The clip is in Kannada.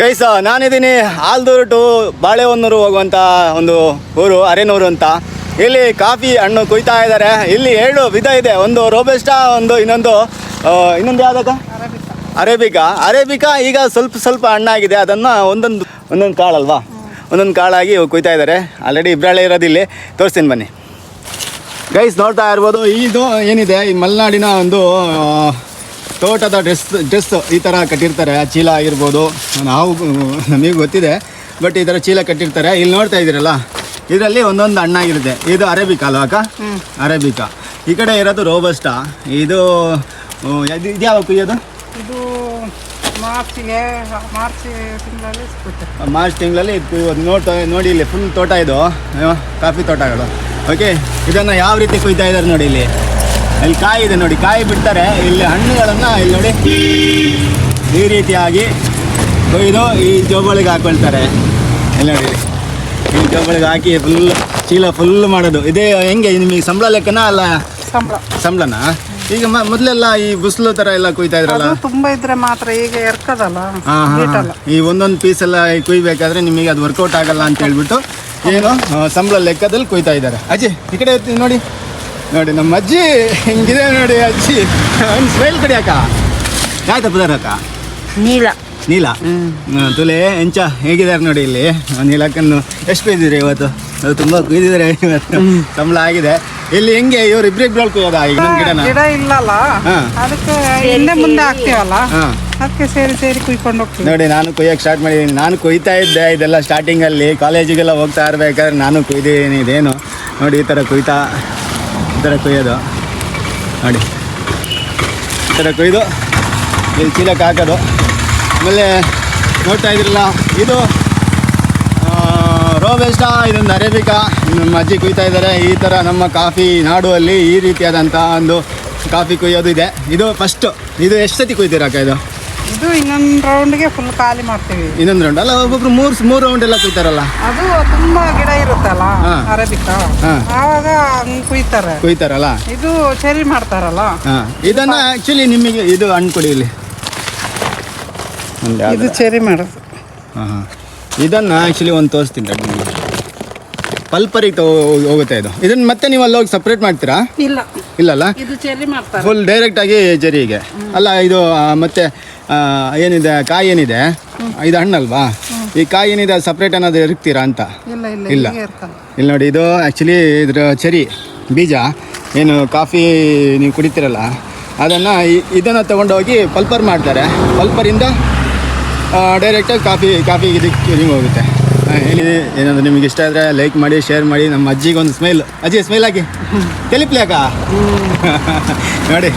ಗೈಸ್, ನಾನಿದ್ದೀನಿ ಆಲ್ದೂರು ಟು ಬಾಳೆಹೊನ್ನೂರು ಹೋಗುವಂಥ ಒಂದು ಊರು ಅರೇನೂರು ಅಂತ. ಇಲ್ಲಿ ಕಾಫಿ ಹಣ್ಣು ಕುಯ್ತಾ ಇದ್ದಾರೆ. ಇಲ್ಲಿ 2 ವಿಧ ಇದೆ, ಒಂದು ರೋಬಸ್ಟಾ, ಇನ್ನೊಂದು ಯಾವುದಾಗ ಅರೇಬಿಕಾ. ಈಗ ಸ್ವಲ್ಪ ಹಣ್ಣಾಗಿದೆ, ಅದನ್ನು ಒಂದೊಂದು ಕಾಳಲ್ವಾ, ಒಂದೊಂದು ಕಾಳಾಗಿ ಕುಯ್ತಾ ಇದ್ದಾರೆ. ಆಲ್ರೆಡಿ ಇಬ್ಬರಳೆ ಇರೋದಿಲ್ಲಿ, ತೋರಿಸ್ತೀನಿ ಬನ್ನಿ ಗೈಸ್. ನೋಡ್ತಾ ಇರ್ಬೋದು, ಇದು ಏನಿದೆ ಈ ಮಲೆನಾಡಿನ ಒಂದು ತೋಟದ ಡ್ರೆಸ್ ಈ ಥರ ಕಟ್ಟಿರ್ತಾರೆ. ಚೀಲ ಆಗಿರ್ಬೋದು, ನಮಗೆ ಗೊತ್ತಿದೆ, ಬಟ್ ಈ ಥರ ಚೀಲ ಕಟ್ಟಿರ್ತಾರೆ. ಇಲ್ಲಿ ನೋಡ್ತಾ ಇದ್ದೀರಲ್ಲ, ಇದರಲ್ಲಿ ಒಂದೊಂದು ಹಣ್ಣಾಗಿರುತ್ತೆ. ಇದು ಅರೇಬಿಕಾ ಅಲ್ವಾ ಅಕ್ಕ? ಅರೇಬಿಕಾ. ಈ ಕಡೆ ಇರೋದು ರೋಬಸ್ಟಾ. ಇದು ಯಾವಾಗ ಕುಯ್ಯೋದು? ಇದು ಮಾರ್ಚ್ ತಿಂಗಳಲ್ಲಿ ನೋಡಿ ಇಲ್ಲಿ ಫುಲ್ ತೋಟ ಇದು, ಕಾಫಿ ತೋಟಗಳು. ಓಕೆ, ಇದನ್ನು ಯಾವ ರೀತಿ ಕುಯ್ತಾ ಇದ್ದಾರೆ ನೋಡಿ. ಇಲ್ಲಿ ಕಾಯಿ ಇದೆ ನೋಡಿ, ಕಾಯಿ ಬಿಡ್ತಾರೆ. ಇಲ್ಲಿ ಹಣ್ಣುಗಳನ್ನು ಇಲ್ಲಿ ನೋಡಿ ಈ ರೀತಿಯಾಗಿ ಕೊಯ್ದು ಈ ಜೋಬಳಿಗೆ ಹಾಕೊಳ್ತಾರೆ. ಇಲ್ಲಿ ನೋಡಿ, ಈ ಜೋಬಳಿಗೆ ಹಾಕಿ ಚೀಲ ಫುಲ್ ಮಾಡೋದು. ಇದೇ ಹೆಂಗೆ ನಿಮಗೆ ಸಂಬಳ ಲೆಕ್ಕನ ಅಲ್ಲ? ಸಂಬಳನ? ಈಗ ಮೊದಲೆಲ್ಲ ಈ ಬುಸ್ಲು ಥರ ಎಲ್ಲ ಕುಯ್ತಾ ಇದ್ರಲ್ಲ, ತುಂಬ ಇದ್ರೆ ಮಾತ್ರ. ಈಗ ಎರ್ಕದಲ್ಲ, ಈ ಒಂದೊಂದು ಪೀಸ್ ಎಲ್ಲ ಕುಯ್ಬೇಕಾದ್ರೆ ನಿಮಗೆ ಅದು ವರ್ಕೌಟ್ ಆಗಲ್ಲ ಅಂತ ಹೇಳ್ಬಿಟ್ಟು ಏನು ಸಂಬಳ ಲೆಕ್ಕದಲ್ಲಿ ಕುಯ್ತಾ ಇದ್ದಾರೆ. ಅಜ್ಜಿ ಈ ಕಡೆ ನೋಡಿ ನಮ್ಮ ಅಜ್ಜಿ ಹಿಂಗಿದೆ ನೋಡಿ. ಅಜ್ಜಿ ಒಂದು ಸ್ಮೈಲ್ ಕಡಿಯಾಕ ಯಾಯ್ತ ಪದಾರಕ್ಕ? ನೀಲ ತುಲೆ ಎಂಚ ಹೇಗಿದ್ದಾರೆ ನೋಡಿ. ಇಲ್ಲಿ ನೀಲಕ್ಕನ್ನು ಎಷ್ಟು ಕುಯ್ದಿರಿ ಇವತ್ತು? ಅದು ತುಂಬ ಕುಯ್ದಿದ್ದಾರೆ ಇವತ್ತು, ಸಂಬಳ ಆಗಿದೆ. ಇಲ್ಲಿ ಹೆಂಗೆ ಇವ್ರು ಇಬ್ರು ಕುಯ್ಯೋದ? ಈಗ ಗಿಡ ಇಲ್ಲಲ್ಲ, ಅದಕ್ಕೆ ಹಿಂದೆ ಮುಂದೆ ಆಗ್ತೀವಲ್ಲ, ಅದಕ್ಕೆ ಸೇರಿ ಕುಯ್ಕೊಂಡು ಹೋಗ್ತೀವಿ ನೋಡಿ. ನಾನು ಕುಯ್ಯಕ್ಕೆ ಸ್ಟಾರ್ಟ್ ಮಾಡಿದ್ದೀನಿ. ನಾನು ಕುಯ್ತಾ ಇದ್ದೆ ಇದೆಲ್ಲ ಸ್ಟಾರ್ಟಿಂಗಲ್ಲಿ, ಕಾಲೇಜಿಗೆಲ್ಲ ಹೋಗ್ತಾ ಇರ್ಬೇಕಾದ್ರೆ ನಾನು ಕುಯ್ದಿದ್ದೀನಿ. ಇದೇನು ನೋಡಿ, ಈ ಥರ ಕುಯ್ಯೋದು ನೋಡಿ. ಈ ಥರ ಕುಯ್ದು ಇಲ್ಲಿ ಚೀಲಕ್ಕೆ ಹಾಕೋದು. ಆಮೇಲೆ ನೋಡ್ತಾ ಇದ್ರಲ್ಲ, ಇದು ರೋಬಸ್ಟಾ, ಇದೊಂದು ಅರೇಬಿಕಾ. ನಮ್ಮ ಅಜ್ಜಿ ಕುಯ್ತಾ ಇದ್ದಾರೆ. ಈ ಥರ ನಮ್ಮ ಕಾಫಿ ನಾಡುವಲ್ಲಿ ಈ ರೀತಿಯಾದಂಥ ಒಂದು ಕಾಫಿ ಕುಯ್ಯೋದು ಇದೆ. ಇದು ಫಸ್ಟು. ಇದು ಎಷ್ಟು ಸತಿ ಕುಯ್ತೀರಾಕ? ಇದು ಇನ್ನೊಂದು ರೌಂಡ್ಗೆ ಫುಲ್ ಖಾಲಿ ಮಾಡ್ತೀವಿ. ಇನ್ನೊಂದು ರೌಂಡ್ ಅಲ್ಲ, ಒಬ್ಬೊಬ್ರು ಮೂರು ರೌಂಡ್ ಎಲ್ಲ ಕುಯ್ತಾರಲ್ಲ. ಅದು ತುಂಬಾ ಗಿಡ ಇರುತ್ತಲ್ಲ ಅರೇಬಿಕಾ, ಆವಾಗ ಕುಯ್ತಾರಲ್ಲ. ಇದು ಚೆರಿ ಮಾಡ್ತಾರಲ್ಲ. ಇದನ್ನ ಆಕ್ಚುಲಿ ನಿಮಗೆ ಇದು ಹಣ್ಣು ಕೊಡಿ. ಇಲ್ಲಿ ಇದು ಚೆರಿ ಮಾಡೋದು. ಇದನ್ನ ಆಕ್ಚುಲಿ ಒಂದು ತೋರಿಸ್ತೀನಿ ನಿಮಗೆ. ಪಲ್ಪರಿಗೆ ಹೋಗುತ್ತೆ ಇದು. ಇದನ್ನ ಮತ್ತೆ ನೀವು ಅಲ್ಲಿ ಹೋಗಿ ಸಪ್ರೇಟ್ ಮಾಡ್ತೀರಾ? ಇಲ್ಲಲ್ಲ, ಇದು ಚೆರಿ ಮಾಡ್ತಾರೆ ಫುಲ್ ಡೈರೆಕ್ಟ್ ಆಗಿ ಜರಿಗೆ ಅಲ್ಲ. ಇದು ಮತ್ತೆ ಏನಿದೆ, ಕಾಯಿ ಏನಿದೆ, ಇದು ಹಣ್ಣಲ್ವಾ? ಈ ಕಾಯಿ ಏನಿದೆ ಅದು ಸಪ್ರೇಟ್ ಅನ್ನೋದು ಇರ್ತೀರಾ ಅಂತ? ಇಲ್ಲ. ಇಲ್ಲಿ ನೋಡಿ, ಇದು ಆ್ಯಕ್ಚುಲಿ ಇದ್ರ ಚೆರಿ ಬೀಜ ಏನು ಕಾಫಿ ನೀವು ಕುಡಿತೀರಲ್ಲ, ಅದನ್ನು ಇದನ್ನು ತೊಗೊಂಡೋಗಿ ಪಲ್ಪರ್ ಮಾಡ್ತಾರೆ. ಪಲ್ಪರಿಂದ ಡೈರೆಕ್ಟಾಗಿ ಕಾಫಿ ಇದಕ್ಕೆ ನಿಮಗೆ ಹೋಗುತ್ತೆ. ಇಲ್ಲಿ ಏನಾದರೂ ನಿಮಗೆ ಇಷ್ಟ ಆದರೆ ಲೈಕ್ ಮಾಡಿ, ಶೇರ್ ಮಾಡಿ. ನಮ್ಮ ಅಜ್ಜಿಗೆ ಒಂದು ಸ್ಮೈಲ್. ಅಜ್ಜಿ ಸ್ಮೈಲ್ ಹಾಕಿ, ತೆಲಿಪ್ಲಿ ಅಕ್ಕ ನೋಡಿ.